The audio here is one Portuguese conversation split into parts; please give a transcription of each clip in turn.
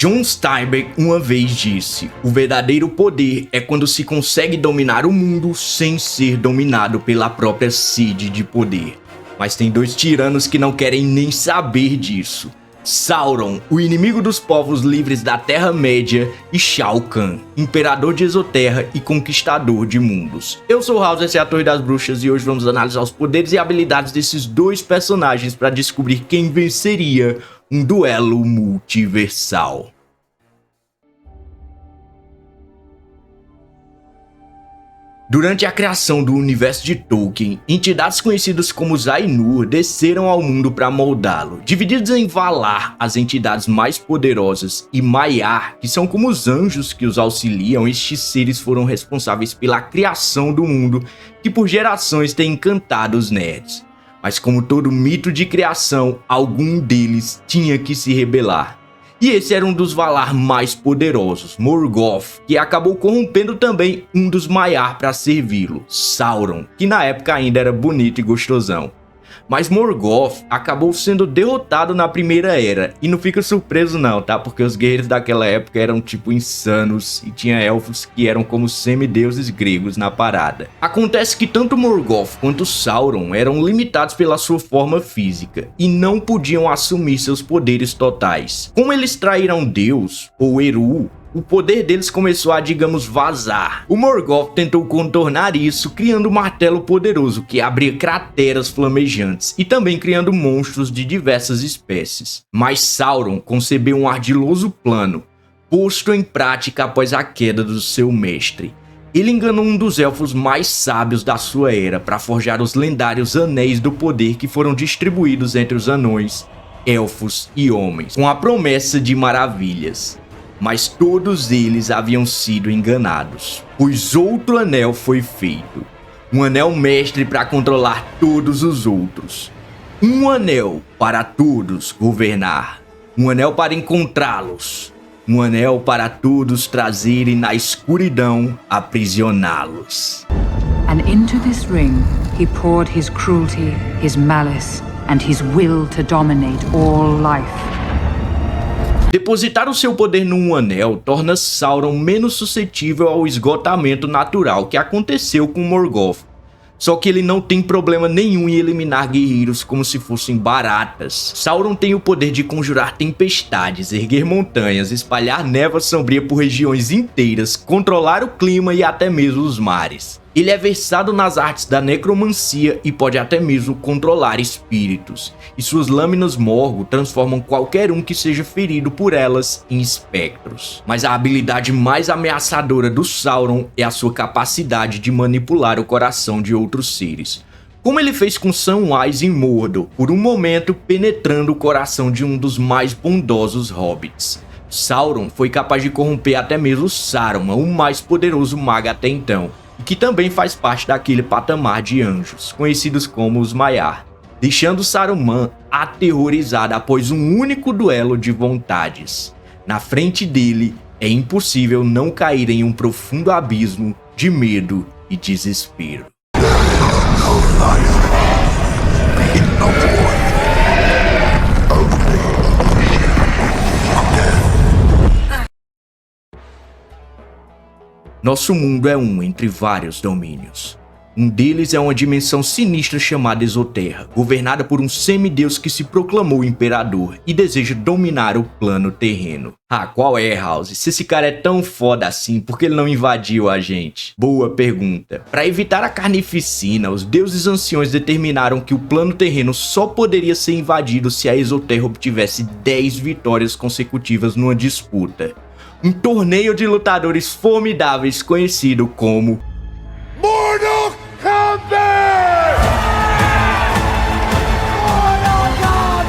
John Steinbeck uma vez disse: o verdadeiro poder é quando se consegue dominar o mundo sem ser dominado pela própria sede de poder. Mas tem dois tiranos que não querem nem saber disso: Sauron, o inimigo dos povos livres da Terra-média, e Shao Kahn, imperador de Exoterra e conquistador de mundos. Eu sou o House, essa é a Torre das Bruxas e hoje vamos analisar os poderes e habilidades desses dois personagens para descobrir quem venceria um duelo multiversal. Durante a criação do universo de Tolkien, entidades conhecidas como os Ainur desceram ao mundo para moldá-lo. Divididos em Valar, as entidades mais poderosas, e Maiar, que são como os anjos que os auxiliam, estes seres foram responsáveis pela criação do mundo, que por gerações tem encantado os nerds. Mas como todo mito de criação, algum deles tinha que se rebelar. E esse era um dos Valar mais poderosos, Morgoth, que acabou corrompendo também um dos Maiar para servi-lo, Sauron, que na época ainda era bonito e gostosão. Mas Morgoth acabou sendo derrotado na Primeira Era, e não fica surpreso não, tá? Porque os guerreiros daquela época eram tipo insanos e tinha elfos que eram como semideuses gregos na parada. Acontece que tanto Morgoth quanto Sauron eram limitados pela sua forma física e não podiam assumir seus poderes totais. Como eles traíram Deus, ou Eru, o poder deles começou a, digamos, vazar. O Morgoth tentou contornar isso criando um martelo poderoso que abria crateras flamejantes e também criando monstros de diversas espécies. Mas Sauron concebeu um ardiloso plano, posto em prática após a queda do seu mestre. Ele enganou um dos elfos mais sábios da sua era para forjar os lendários Anéis do Poder que foram distribuídos entre os anões, elfos e homens, com a promessa de maravilhas. Mas todos eles haviam sido enganados, pois outro anel foi feito. Um anel mestre para controlar todos os outros. Um anel para todos governar. Um anel para encontrá-los. Um anel para todos trazerem na escuridão aprisioná-los. And into this ring he poured his cruelty, his malice, and his will to dominate all life. Depositar o seu poder num anel torna Sauron menos suscetível ao esgotamento natural que aconteceu com Morgoth. Só que ele não tem problema nenhum em eliminar guerreiros como se fossem baratas. Sauron tem o poder de conjurar tempestades, erguer montanhas, espalhar névoa sombria por regiões inteiras, controlar o clima e até mesmo os mares. Ele é versado nas artes da necromancia e pode até mesmo controlar espíritos, e suas lâminas Morgo transformam qualquer um que seja ferido por elas em espectros. Mas a habilidade mais ameaçadora do Sauron é a sua capacidade de manipular o coração de outros seres, como ele fez com Samwise em Mordor, por um momento penetrando o coração de um dos mais bondosos hobbits. Sauron foi capaz de corromper até mesmo Saruman, o mais poderoso mago até então, e que também faz parte daquele patamar de anjos, conhecidos como os Maiar, deixando Saruman aterrorizado após um único duelo de vontades. Na frente dele, é impossível não cair em um profundo abismo de medo e desespero. Nosso mundo é um entre vários domínios. Um deles é uma dimensão sinistra chamada Exoterra, governada por um semideus que se proclamou imperador e deseja dominar o plano terreno. Ah, qual é, House? Se esse cara é tão foda assim, por que ele não invadiu a gente? Boa pergunta. Para evitar a carnificina, os deuses anciões determinaram que o plano terreno só poderia ser invadido se a Exoterra obtivesse 10 vitórias consecutivas numa disputa. Um torneio de lutadores formidáveis conhecido como Mortal Kombat!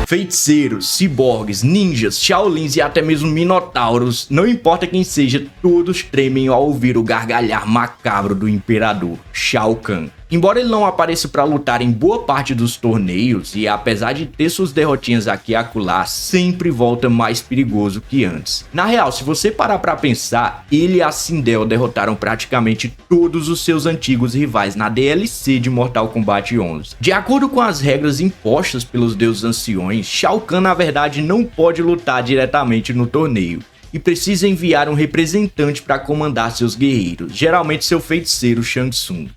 Feiticeiros, ciborgues, ninjas, shaolins e até mesmo minotauros, não importa quem seja, todos tremem ao ouvir o gargalhar macabro do imperador, Shao Kahn. Embora ele não apareça para lutar em boa parte dos torneios, e apesar de ter suas derrotinhas aqui e acolá, sempre volta mais perigoso que antes. Na real, se você parar para pensar, ele e a Sindel derrotaram praticamente todos os seus antigos rivais na DLC de Mortal Kombat 11. De acordo com as regras impostas pelos deuses anciões, Shao Kahn na verdade não pode lutar diretamente no torneio. e precisa enviar um representante para comandar seus guerreiros, geralmente seu feiticeiro Shang Tsung.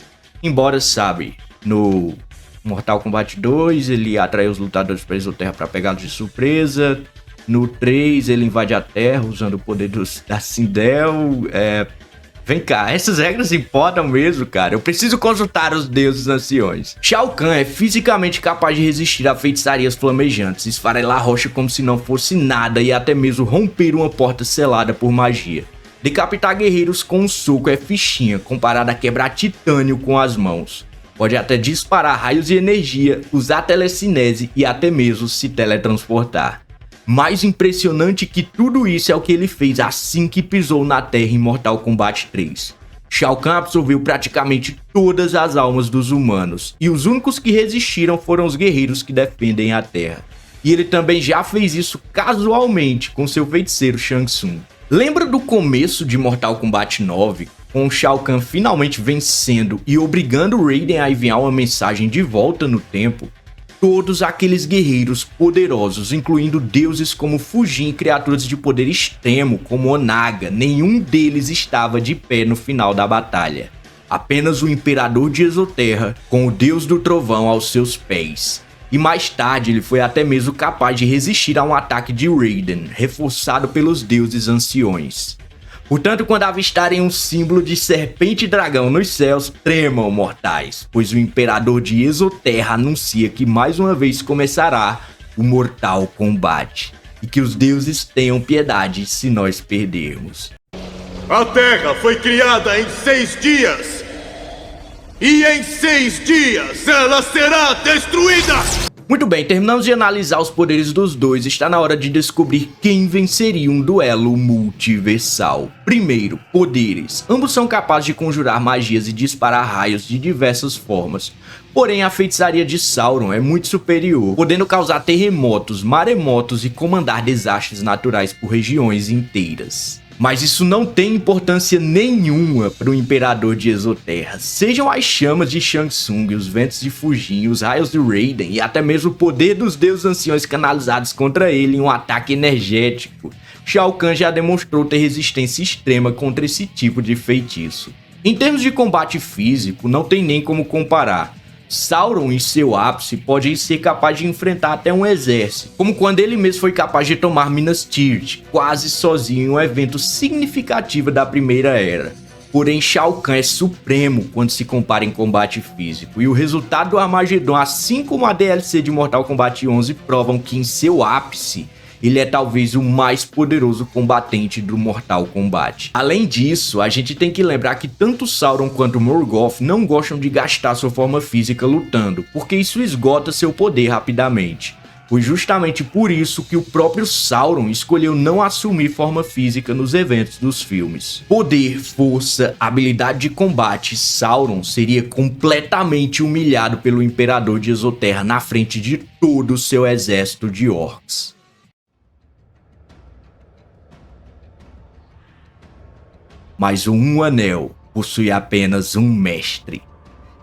Embora, sabe, no Mortal Kombat 2 ele atrai os lutadores para Exoterra para pegá-los de surpresa. No 3 ele invade a Terra usando o poder da Sindel. Vem cá, essas regras importam mesmo, cara. Eu preciso consultar os deuses anciões. Shao Kahn é fisicamente capaz de resistir a feitiçarias flamejantes, esfarelar a rocha como se não fosse nada e até mesmo romper uma porta selada por magia. Decapitar guerreiros com um soco é fichinha, comparado a quebrar titânio com as mãos. Pode até disparar raios de energia, usar telecinese e até mesmo se teletransportar. Mais impressionante que tudo isso é o que ele fez assim que pisou na Terra em Mortal Kombat 3. Shao Kahn absorveu praticamente todas as almas dos humanos, e os únicos que resistiram foram os guerreiros que defendem a Terra. E ele também já fez isso casualmente com seu feiticeiro Shang Tsung. Lembra do começo de Mortal Kombat 9, com Shao Kahn finalmente vencendo e obrigando Raiden a enviar uma mensagem de volta no tempo? Todos aqueles guerreiros poderosos, incluindo deuses como Fujin e criaturas de poder extremo como Onaga, nenhum deles estava de pé no final da batalha. Apenas o Imperador de Exoterra, com o Deus do Trovão aos seus pés. E mais tarde ele foi até mesmo capaz de resistir a um ataque de Raiden, reforçado pelos deuses anciões. Portanto, quando avistarem um símbolo de serpente e dragão nos céus, tremam, mortais, pois o Imperador de Exoterra anuncia que mais uma vez começará o Mortal Kombat, e que os deuses tenham piedade se nós perdermos. A Terra foi criada em 6 dias, e em 6 dias ela será destruída! Muito bem, terminamos de analisar os poderes dos dois, está na hora de descobrir quem venceria um duelo multiversal. Primeiro, poderes. Ambos são capazes de conjurar magias e disparar raios de diversas formas. Porém, a feitiçaria de Sauron é muito superior, podendo causar terremotos, maremotos e comandar desastres naturais por regiões inteiras. Mas isso não tem importância nenhuma para o Imperador de Exoterra. Sejam as chamas de Shang Tsung, os ventos de Fujin, os raios de Raiden e até mesmo o poder dos deuses anciões canalizados contra ele em um ataque energético. Shao Kahn já demonstrou ter resistência extrema contra esse tipo de feitiço. Em termos de combate físico, não tem nem como comparar. Sauron, em seu ápice, pode ser capaz de enfrentar até um exército, como quando ele mesmo foi capaz de tomar Minas Tirith, quase sozinho em um evento significativo da Primeira Era. Porém, Shao Kahn é supremo quando se compara em combate físico, e o resultado do Armageddon, assim como a DLC de Mortal Kombat 11, provam que em seu ápice, ele é talvez o mais poderoso combatente do Mortal Kombat. Além disso, a gente tem que lembrar que tanto Sauron quanto Morgoth não gostam de gastar sua forma física lutando, porque isso esgota seu poder rapidamente. Foi justamente por isso que o próprio Sauron escolheu não assumir forma física nos eventos dos filmes. Poder, força, habilidade de combate, Sauron seria completamente humilhado pelo Imperador de Exoterra na frente de todo o seu exército de orcs. Mas o Um Anel possui apenas um mestre,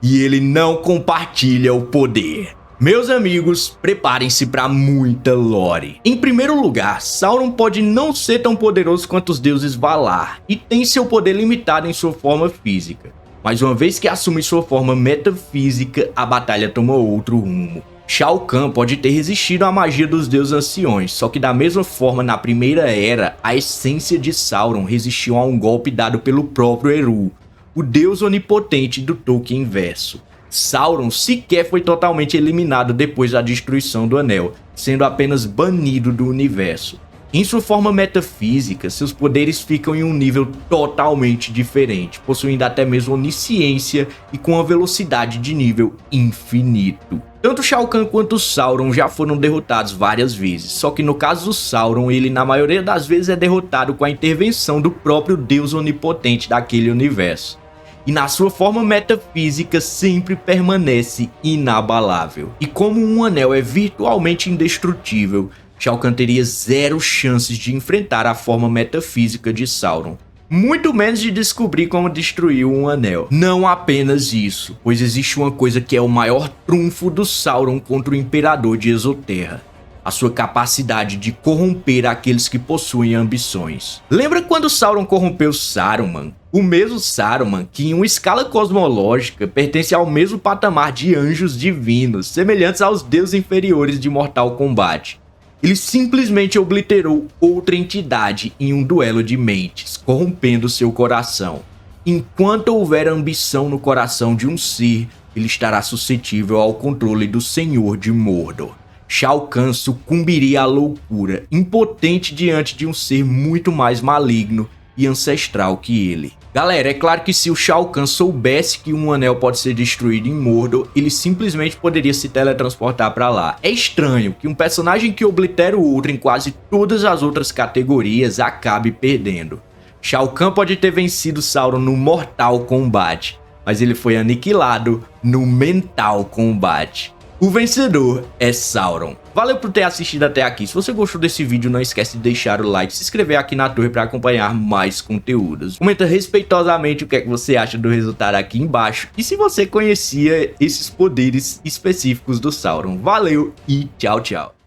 e ele não compartilha o poder. Meus amigos, preparem-se para muita lore. Em primeiro lugar, Sauron pode não ser tão poderoso quanto os deuses Valar, e tem seu poder limitado em sua forma física. Mas uma vez que assume sua forma metafísica, a batalha toma outro rumo. Shao Kahn pode ter resistido à magia dos deuses anciões, só que da mesma forma na Primeira Era, a essência de Sauron resistiu a um golpe dado pelo próprio Eru, o deus onipotente do Tolkien verso. Sauron sequer foi totalmente eliminado depois da destruição do Anel, sendo apenas banido do universo. Em sua forma metafísica, seus poderes ficam em um nível totalmente diferente, possuindo até mesmo onisciência e com uma velocidade de nível infinito. Tanto Shao Kahn quanto Sauron já foram derrotados várias vezes, só que no caso do Sauron, ele na maioria das vezes é derrotado com a intervenção do próprio Deus onipotente daquele universo. E na sua forma metafísica sempre permanece inabalável. E como um anel é virtualmente indestrutível, Shao Kahn teria zero chances de enfrentar a forma metafísica de Sauron. Muito menos de descobrir como destruir um anel. Não apenas isso, pois existe uma coisa que é o maior trunfo do Sauron contra o Imperador de Exoterra. a sua capacidade de corromper aqueles que possuem ambições. Lembra quando Sauron corrompeu Saruman? O mesmo Saruman, que em uma escala cosmológica pertence ao mesmo patamar de anjos divinos, semelhantes aos deuses inferiores de Mortal Kombat. Ele simplesmente obliterou outra entidade em um duelo de mentes, corrompendo seu coração. Enquanto houver ambição no coração de um ser, ele estará suscetível ao controle do Senhor de Mordor. Shao Kahn sucumbiria à loucura, impotente diante de um ser muito mais maligno e ancestral que ele. Galera, é claro que se o Shao Kahn soubesse que um anel pode ser destruído em Mordor, ele simplesmente poderia se teletransportar para lá. É estranho que um personagem que oblitera o outro em quase todas as outras categorias acabe perdendo. Shao Kahn pode ter vencido Sauron no Mortal Kombat, mas ele foi aniquilado no Mental Kombat. O vencedor é Sauron. Valeu por ter assistido até aqui. Se você gostou desse vídeo, não esquece de deixar o like e se inscrever aqui na torre para acompanhar mais conteúdos. Comenta respeitosamente o que é que você acha do resultado aqui embaixo e se você conhecia esses poderes específicos do Sauron. Valeu e tchau, tchau.